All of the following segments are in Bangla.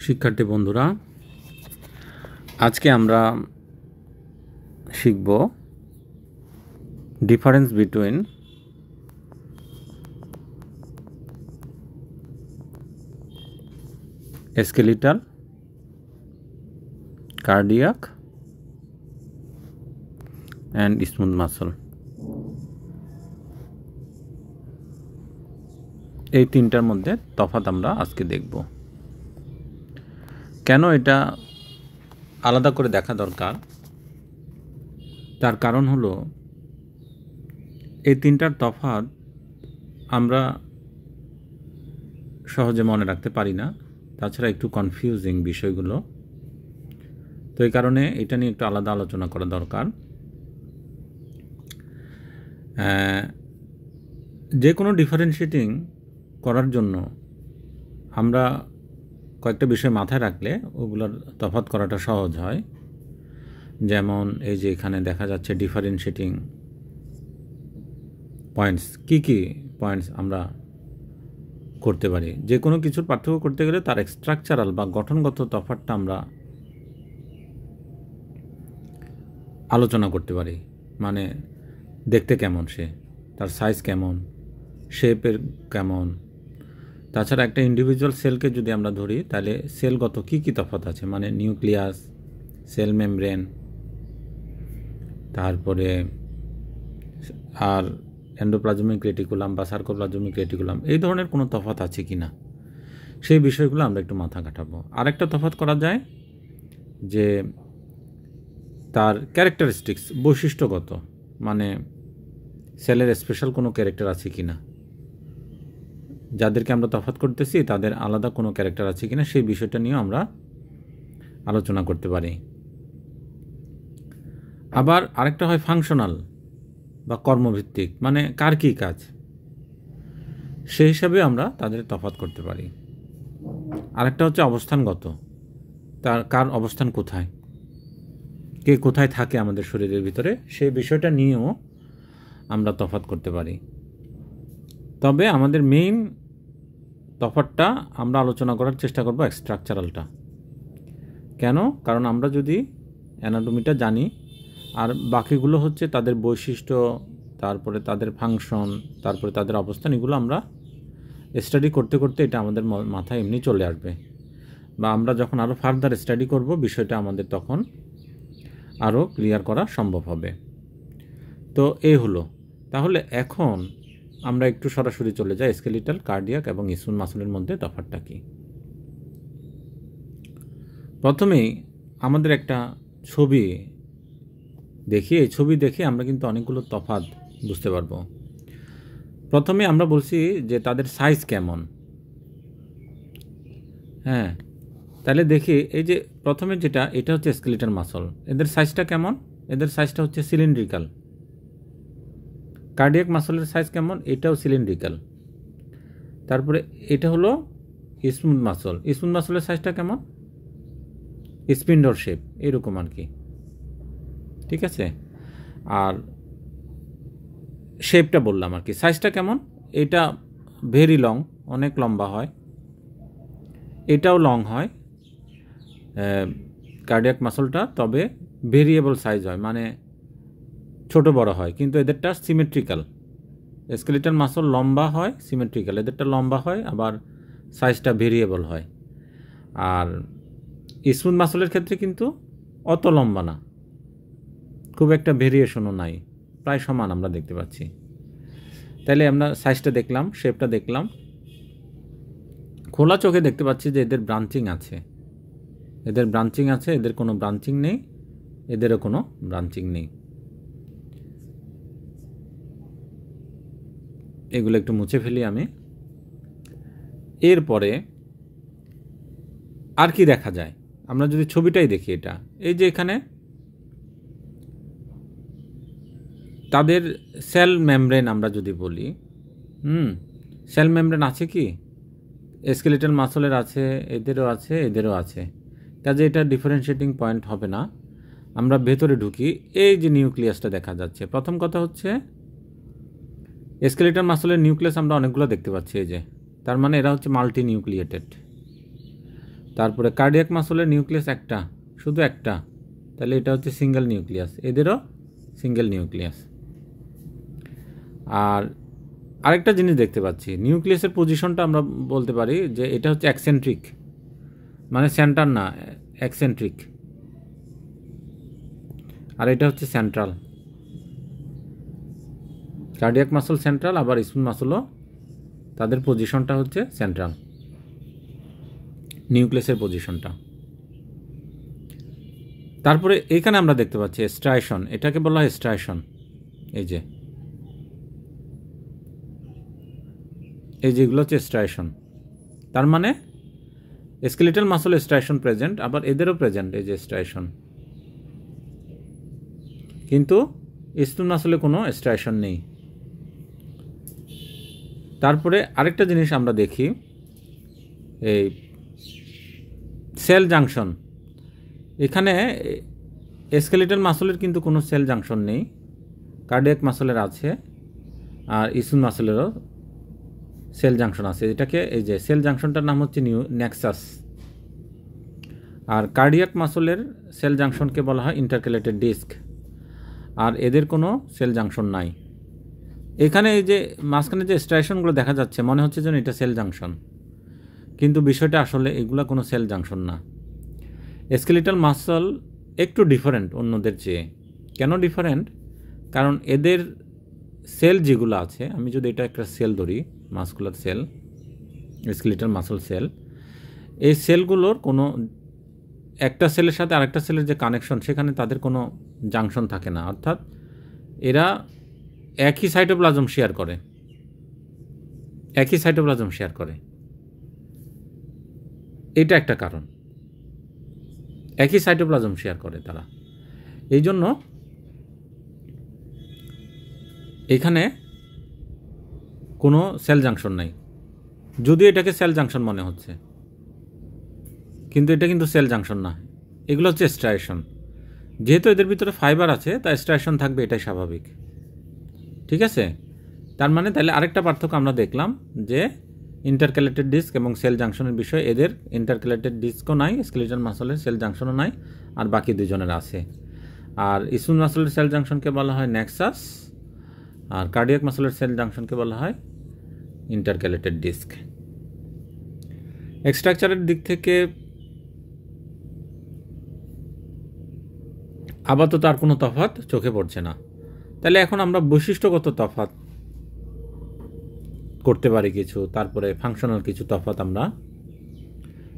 শিক্ষার্থী বন্ধুরা, আজকে আমরা শিখব difference between skeletal, cardiac and smooth muscle. এই তিনটার মধ্যে তফাৎ আমরা আজকে দেখব। কেন এটা আলাদা করে দেখা দরকার, তার কারণ হলো এই তিনটার তফাৎ আমরা সহজে মনে রাখতে পারি না, তাছাড়া একটু কনফিউজিং বিষয়গুলো। তো এই কারণে এটা নিয়ে একটু আলাদা আলোচনা করা দরকার। যে কোনো ডিফারেন্সিয়েটিং করার জন্য আমরা কয়েকটা বিষয় মাথায় রাখলে ওগুলোর তফাৎ করাটা সহজ হয়। যেমন এই যে এখানে দেখা যাচ্ছে ডিফারেন্সিয়েটিং পয়েন্টস, কি পয়েন্টস আমরা করতে পারি। যে কোনো কিছুর পার্থক্য করতে গেলে তার স্ট্রাকচারাল বা গঠনগত তফাৎটা আমরা আলোচনা করতে পারি। মানে দেখতে কেমন সে, তার সাইজ কেমন, শেপের কেমন। তাছাড়া একটা ইন্ডিভিজুয়াল সেলকে যদি আমরা ধরি তাহলে সেলগত কি তফাৎ আছে, মানে নিউক্লিয়াস, সেল মেমব্রেন, তারপরে আর এন্ডোপ্লাজমিক রেটিকুলাম বা সার্কোপ্লাজমিক রেটিকুলাম, এই ধরনের কোনো তফাৎ আছে কি না, সেই বিষয়গুলো আমরা একটু মাথা কাটাবো। আরেকটা তফাৎ করা যায় যে তার ক্যারেক্টারিস্টিক্স, বৈশিষ্ট্যগত, মানে সেলের স্পেশাল কোনো ক্যারেক্টার আছে কি না, যাদেরকে আমরা তফাৎ করতেছি তাদের আলাদা কোনো ক্যারেক্টার আছে কিনা, সেই বিষয়টা নিয়েও আমরা আলোচনা করতে পারি। আবার আরেকটা হয় ফাংশনাল বা কর্মভিত্তিক, মানে কার কী কাজ, সেই হিসাবে আমরা তাদের তফাৎ করতে পারি। আরেকটা হচ্ছে অবস্থানগত, তার কার অবস্থান কোথায়, কে কোথায় থাকে আমাদের শরীরের ভিতরে, সেই বিষয়টা নিয়েও আমরা তফাৎ করতে পারি। তবে আমাদের মেইন তফাৎটা আমরা আলোচনা করার চেষ্টা করব স্ট্রাকচারালটা। কেন? কারণ আমরা যদি অ্যানাটমিটা জানি আর বাকিগুলো হচ্ছে তাদের বৈশিষ্ট্য, তারপরে তাদের ফাংশন, তারপরে তাদের অবস্থান, এগুলো আমরা স্টাডি করতে করতে এটা আমাদের মাথায় এমনি চলে আসবে, বা আমরা যখন আরও ফার্দার স্টাডি করব বিষয়টা আমাদের তখন আরও ক্লিয়ার করা সম্ভব হবে। তো এই হলো। তাহলে এখন আমরা একটু সরাসরি চলে যাই স্কেলিটাল, কার্ডিয়াক এবং স্মুথ মাসলের মধ্যে তফাৎটা কী। প্রথমেই আমাদের একটা ছবি দেখি, এই ছবি দেখে আমরা কিন্তু অনেকগুলো তফাৎ বুঝতে পারবো। প্রথমে আমরা বলছি যে তাদের সাইজ কেমন। হ্যাঁ, তাহলে দেখি এই যে প্রথমে যেটা, এটা হচ্ছে স্কেলিটাল মাসল, এদের সাইজটা কেমন? এদের সাইজটা হচ্ছে সিলিন্ড্রিক্যাল। কার্ডিয়াক মাসলের সাইজ কেমন? এটাও সিলিন্ড্রিক্যাল। তারপরে এটা হলো স্মুথ মাসল, স্মুথ মাসলের সাইজটা কেমন? স্পিন্ডল শেপ, এরকম আর কি, ঠিক আছে। আর শেপটা বললাম আর কি। সাইজটা কেমন? এটা ভেরি লং, অনেক লম্বা হয়, এটাও লং হয় কার্ডিয়াক মাসলটা, তবে ভেরিয়েবল সাইজ হয়, মানে ছোট বড় হয়, কিন্তু এদেরটা সিমেট্রিক্যাল। স্কেলিটাল মাসল লম্বা হয়, সিমেট্রিক্যাল, এদেরটা লম্বা হয়, আবার সাইজটা ভেরিয়েবল হয়। আর স্মুথ মাসলের ক্ষেত্রে কিন্তু অত লম্বা না, খুব একটা ভেরিয়েশনও নাই, প্রায় সমান আমরা দেখতে পাচ্ছি। তাইলে আমরা সাইজটা দেখলাম, শেপটা দেখলাম, খোলা চোখে দেখতে পাচ্ছি যে এদের ব্রাঞ্চিং আছে, এদের ব্রাঞ্চিং আছে, এদের কোনো ব্রাঞ্চিং নেই, এদেরও কোনো ব্রাঞ্চিং নেই। এগুলো একটু মুছে ফেলি আমি। এরপরে আর কি দেখা যায়, আমরা যদি ছবিটাই দেখি, এটা এই যে এখানে তাদের সেল মেমব্রেন আমরা যদি বলি, সেল মেমব্রেন আছে কি? স্কেলিটাল মাসলের আছে, এদেরও আছে, এদেরও আছে, কাজে এটা ডিফারেন্সিয়েটিং পয়েন্ট হবে না। আমরা ভেতরে ঢুকি, এই যে নিউক্লিয়াসটা দেখা যাচ্ছে। প্রথম কথা হচ্ছে স্কেলিটাল মাসলের নিউক্লিয়াস আমরা অনেকগুলো দেখতে পাচ্ছি, এই যে, তার মানে এরা হচ্ছে মাল্টি নিউক্লিয়েটেড। তারপরে কার্ডিয়াক মাসলের নিউক্লিয়াস একটা, শুধু একটা, তাহলে এটা হচ্ছে সিঙ্গেল নিউক্লিয়াস, এদেরও সিঙ্গেল নিউক্লিয়াস। আর আরেকটা জিনিস দেখতে পাচ্ছি, নিউক্লিয়াসের পজিশনটা আমরা বলতে পারি যে এটা হচ্ছে অ্যাক্সেন্ট্রিক, মানে সেন্টার না, অ্যাক্সেন্ট্রিক। আর এটা হচ্ছে সেন্ট্রাল। কার্ডিয়াক মাসল সেন্ট্রাল, আবার স্মুথ মাসলও তাদের পজিশনটা হচ্ছে সেন্ট্রাল, নিউক্লিয়াসের পজিশনটা। তারপরে এখানে আমরা দেখতে পাচ্ছি স্ট্রাইশন, এটাকে বলা হয় স্ট্রাইশন। এই যেগুলো হচ্ছে স্ট্রাইশন, তার মানে স্কেলেটাল মাসল স্ট্রাইশন প্রেজেন্ট, আবার এদেরও প্রেজেন্ট এই যে স্ট্রাইশন, কিন্তু স্মুথ মাসলে কোনো স্ট্রাইশন নেই। তারপরে আরেকটা জিনিস আমরা দেখি, এই সেল জাংশন। এখানে স্কেলেটাল মাসলের কিন্তু কোনো সেল জাংশন নেই, কার্ডিয়াক মাসলের আছে, আর স্মুথ মাসলেরও সেল জাংশন আছে। এটাকে এই যে সেল জাংশনটার নাম হচ্ছে নেক্সাস। আর কার্ডিয়াক মাসলের সেল জাংশনকে বলা হয় ইন্টারক্যালেটেড ডিস্ক, আর এদের কোনো সেল জাংশন নাই। এখানে এই যে মাঝখানে যে স্ট্রাইশনগুলো দেখা যাচ্ছে মনে হচ্ছে যেন এটা সেল জাংশন, কিন্তু বিষয়টা আসলে এগুলো কোনো সেল জাংশন না। স্কেলেটাল মাসল একটু ডিফারেন্ট অন্যদের চেয়ে। কেন ডিফারেন্ট? কারণ এদের সেল যেগুলো আছে, আমি যদি এটা একটা সেল ধরি, muscular cell, skeletal muscle cell, এই সেলগুলোর কোনো একটা সেলের সাথে আরেকটা সেলের যে কানেকশন, সেখানে তাদের কোনো জাংশন থাকে না, অর্থাৎ এরা একই সাইটোপ্লাজম শেয়ার করে, এটা একটা কারণ। একই সাইটোপ্লাজম শেয়ার করে তারা, এই জন্য এখানে কোনো সেল জাংশন নাই, যদিও এটাকে সেল জাংশন মনে হচ্ছে, কিন্তু এটা কিন্তু সেল জাংশন না। এগুলো হচ্ছে স্ট্রাইশন। যেহেতু এদের ভিতরে ফাইবার আছে, তাই স্ট্রাইশন থাকবে, এটাই স্বাভাবিক। ঠিক আছে, তার মানে তাহলে আরেকটা পার্থক্য আমরা দেখলাম যে ইন্টারক্যালেটেড ডিস্ক এবং সেল জাংশনের বিষয়ে এদের ইন্টারক্যালেটেড ডিস্কও নাই, স্কেলেটাল মাসলের সেল জাংশনও নাই, আর বাকি দুজনের আছে। আর স্মুথ মাসলের সেল জাংশনকে বলা হয় নেক্সাস, আর কার্ডিয়াক মাসলের সেল জাংশনকে বলা হয় ইন্টারক্যালেটেড ডিস্ক। স্ট্রাকচারের দিক থেকে আপাতত আর কোনো তফাৎ চোখে পড়ছে না। তাহলে এখন আমরা বৈশিষ্ট্যগত তফাৎ করতে পারি কিছু, তারপরে ফাংশনাল কিছু তফাৎ আমরা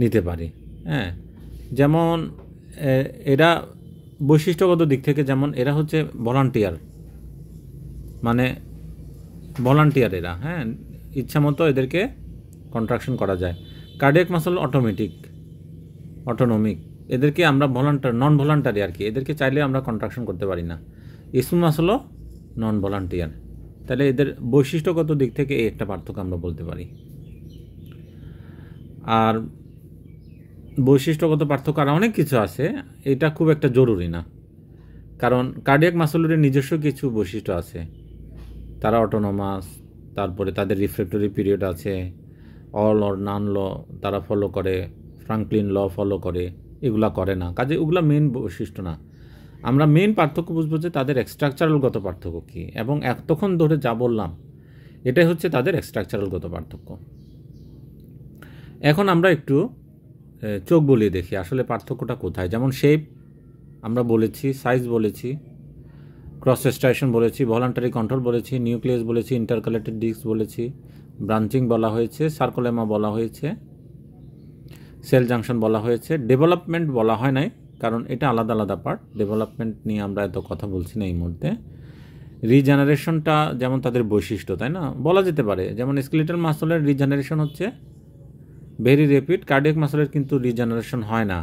নিতে পারি। হ্যাঁ, যেমন এরা বৈশিষ্ট্যগত দিক থেকে, যেমন এরা হচ্ছে ভলান্টিয়ার, মানে ভলান্টিয়ার এরা, হ্যাঁ, ইচ্ছা মতো এদেরকে কন্ট্রাকশন করা যায়। কার্ডিয়াক মাসল অটোনমিক, এদেরকে আমরা নন ভলান্টারি আর কি, এদেরকে চাইলে আমরা কন্ট্রাকশন করতে পারি না। স্মুথ মাসলও নন ভলান্টিয়ার। তাহলে এদের বৈশিষ্ট্যগত দিক থেকে এই একটা পার্থক্য আমরা বলতে পারি। আর বৈশিষ্ট্যগত পার্থক্য আর অনেক কিছু আছে, এটা খুব একটা জরুরি না, কারণ কার্ডিয়াক মাসলের নিজস্ব কিছু বৈশিষ্ট্য আছে। তারা অটোনোমাস, তারপরে তাদের রিফ্লেক্টরি পিরিয়ড আছে, অল অর নান ল তারা ফলো করে, ফ্রাঙ্কলিন ল ফলো করে, এগুলা করে না, কাজে ওগুলা মেন বৈশিষ্ট্য না। আমরা মেন পার্থক্য বুঝবো যে তাদের স্ট্রাকচারালগত পার্থক্য কী, এবং এতক্ষণ ধরে যা বললাম এটাই হচ্ছে তাদের স্ট্রাকচারালগত পার্থক্য। এখন আমরা একটু চোখ বলিয়ে দেখি আসলে পার্থক্যটা কোথায়। যেমন শেপ আমরা বলেছি, সাইজ বলেছি, ক্রস স্ট্রাইশন বলেছি, ভলান্টারি কন্ট্রোল বলেছি, নিউক্লিয়াস বলেছি, ইন্টারক্যালেটেড ডিস্ক বলেছি, ব্রাঞ্চিং বলা হয়েছে, সার্কোলেমা বলা হয়েছে, সেল জাংশন বলা হয়েছে। ডেভেলপমেন্ট বলা হয় নাই, কারণ এটা আলাদা আলাদা পার্ট, ডেভেলপমেন্ট নিয়ে আমরা এত কথা বলছি না এই মুহূর্তে। রিজেনারেশনটা যেমন তাদের বৈশিষ্ট্য, তাই না, বলা যেতে পারে। যেমন স্কেলেটাল মাসলের রিজেনারেশন হচ্ছে ভেরি র্যাপিড, কার্ডিয়াক মাসলের কিন্তু রিজেনারেশন হয় না,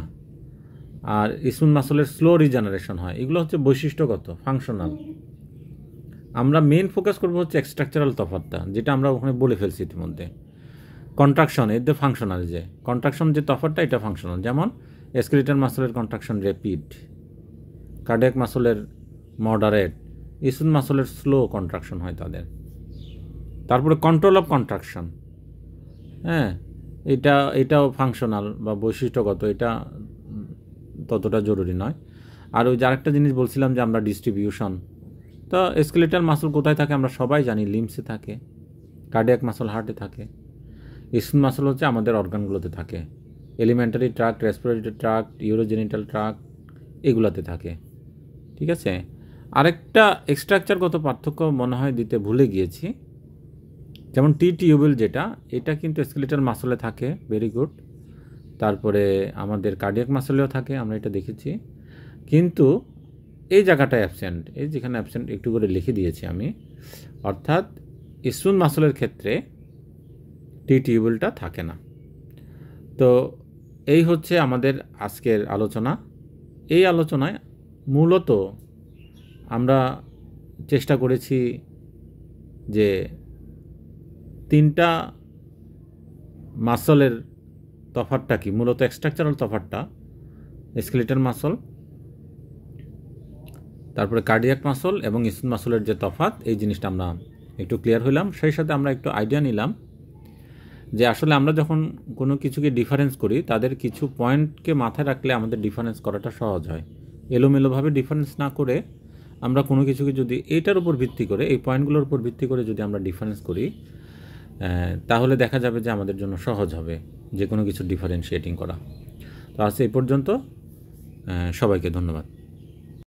আর স্মুথ মাসলের স্লো রিজেনারেশন হয়। এগুলো হচ্ছে বৈশিষ্ট্যগত, ফাংশনাল। আমরা মেন ফোকাস করবো হচ্ছে স্ট্রাকচারাল তফাৎটা, যেটা আমরা ওখানে বলে ফেলছি ইতিমধ্যে। কন্ট্রাকশন এর ফাংশনাল, যে কন্ট্রাকশন যে তফাৎটা এটা ফাংশনাল। যেমন স্কেলেটাল মাসলের কন্ট্রাকশন র্যাপিড, কার্ডিয়াক মাসলের মডারেট, স্মুথ মাসলের স্লো কন্ট্রাকশন হয় তাদের। তারপরে কন্ট্রোল অফ কন্ট্রাকশন, হ্যাঁ, এটাও ফাংশনাল বা বৈশিষ্ট্যগত, এটা ততটা জরুরি নয়। আর ওই যে আরেকটা জিনিস বলছিলাম যে আমরা ডিস্ট্রিবিউশন, তো স্কেলেটাল মাসল কোথায় থাকে আমরা সবাই জানি, লিম্সে থাকে, কার্ডিয়াক মাসল হার্টে থাকে, স্মুথ মাসল হচ্ছে আমাদের অর্গানগুলোতে থাকে, elementary tract, respiratory tract, urogenital tract, এগুলাতে থাকে। ঠিক আছে, আরেকটা স্ট্রাকচারগত পার্থক্য মনে হয় দিতে ভুলে গিয়েছি, যেমন টিউবেল যেটা, এটা কিন্তু স্কেলেটাল মাসলে থাকে, ভেরি গুড। তারপরে আমাদের কার্ডিয়াক মাসলেও থাকে, আমরা এটা দেখেছি, কিন্তু এই জায়গাটায় অ্যাবসেন্ট, এই যেখানে অ্যাবসেন্ট একটু করে লিখে দিয়েছি আমি, অর্থাৎ স্মুথ মাসলের ক্ষেত্রে টিউবেলটা থাকে না। তো এই হচ্ছে আমাদের আজকের আলোচনা। এই আলোচনায় মূলত আমরা চেষ্টা করেছি যে তিনটা মাসলের তফাৎটা কি, মূলত স্ট্রাকচারাল তফাৎটা, স্কেলেটাল মাসল, তারপরে কার্ডিয়াক মাসল এবং স্মুথ মাসলের যে তফাৎ, এই জিনিসটা আমরা একটু ক্লিয়ার হইলাম। সেই সাথে আমরা একটু আইডিয়া নিলাম যে আসলে আমরা যখন কোনো কিছুকে ডিফারেন্স করি, তাদের কিছু পয়েন্টকে মাথায় রাখলে আমাদের ডিফারেন্স করাটা সহজ হয়। এলোমেলোভাবে ডিফারেন্স না করে আমরা কোনো কিছুকে যদি এইটার উপর ভিত্তি করে, এই পয়েন্টগুলোর উপর ভিত্তি করে যদি আমরা ডিফারেন্স করি, তাহলে দেখা যাবে যে আমাদের জন্য সহজ হবে যে কোনো কিছু ডিফারেন্সিয়েটিং করা। তো আজ এই পর্যন্ত, সবাইকে ধন্যবাদ।